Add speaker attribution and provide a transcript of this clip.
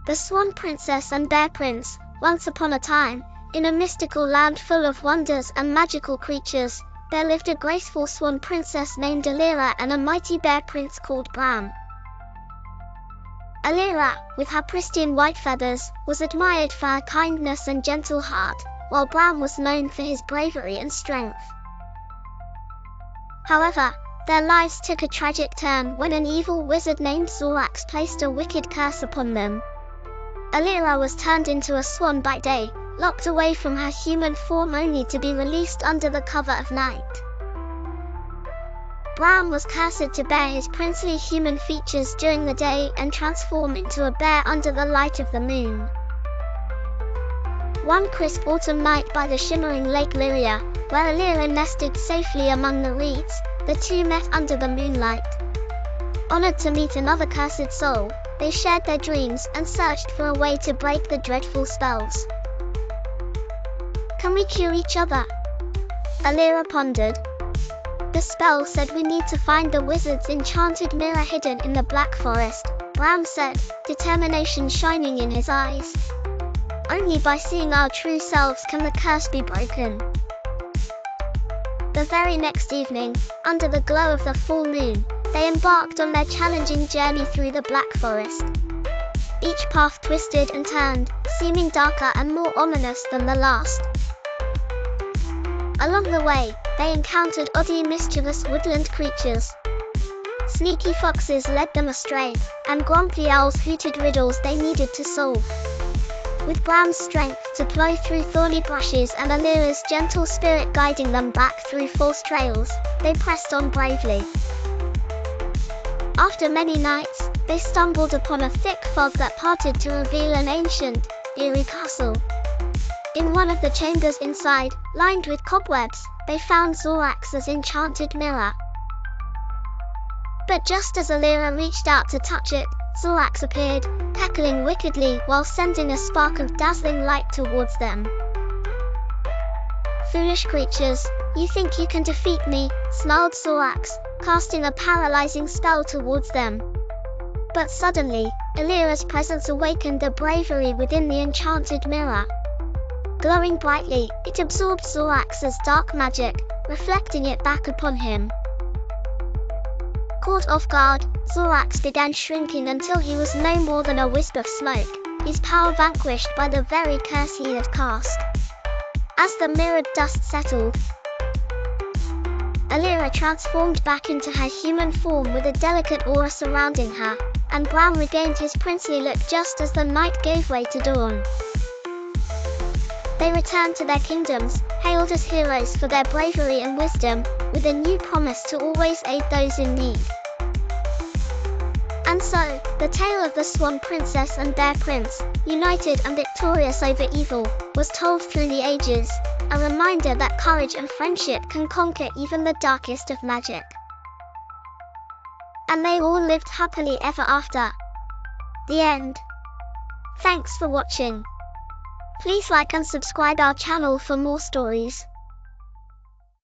Speaker 1: The Swan Princess and Bear Prince. Once upon a time, in a mystical land full of wonders and magical creatures, there lived a graceful Swan Princess named Alira and a mighty Bear Prince called Bram. Alira, with her pristine white feathers, was admired for her kindness and gentle heart, while Bram was known for his bravery and strength. However, their lives took a tragic turn when an evil wizard named Zorax placed a wicked curse upon them. Alira was turned into a swan by day, locked away from her human form only to be released under the cover of night. Bram was cursed to bear his princely human features during the day and transform into a bear under the light of the moon. One crisp autumn night by the shimmering Lake Lyria, where Alira nested safely among the reeds, the two met under the moonlight. Honored to meet another cursed soul, they shared their dreams and searched for a way to break the dreadful spells. "Can we cure each other?" Alira pondered. "The spell said we need to find the wizard's enchanted mirror hidden in the Black Forest," Bram said, determination shining in his eyes. "Only by seeing our true selves can the curse be broken." The very next evening, under the glow of the full moon, they embarked on their challenging journey through the Black Forest. Each path twisted and turned, seeming darker and more ominous than the last. Along the way, they encountered oddly mischievous woodland creatures. Sneaky foxes led them astray, and grumpy owls hooted riddles they needed to solve. With Bram's strength to plow through thorny brushes and Alira's gentle spirit guiding them back through false trails, they pressed on bravely. After many nights, they stumbled upon a thick fog that parted to reveal an ancient, eerie castle. In one of the chambers inside, lined with cobwebs, they found Zorax's enchanted mirror. But just as Alira reached out to touch it, Zorax appeared, cackling wickedly while sending a spark of dazzling light towards them. "Foolish creatures, you think you can defeat me," snarled Zorax, casting a paralyzing spell towards them. But suddenly, Alira's presence awakened the bravery within the enchanted mirror. Glowing brightly, it absorbed Zorax's dark magic, reflecting it back upon him. Caught off guard, Zorax began shrinking until he was no more than a wisp of smoke, his power vanquished by the very curse he had cast. As the mirrored dust settled, Alira transformed back into her human form with a delicate aura surrounding her, and Bram regained his princely look just as the night gave way to dawn. They returned to their kingdoms, hailed as heroes for their bravery and wisdom, with a new promise to always aid those in need. And so, the tale of the Swan Princess and Bear Prince, united and victorious over evil, was told through the ages, a reminder that courage and friendship can conquer even the darkest of magic. And they all lived happily ever after. The end. Thanks for watching. Please like and subscribe our channel for more stories.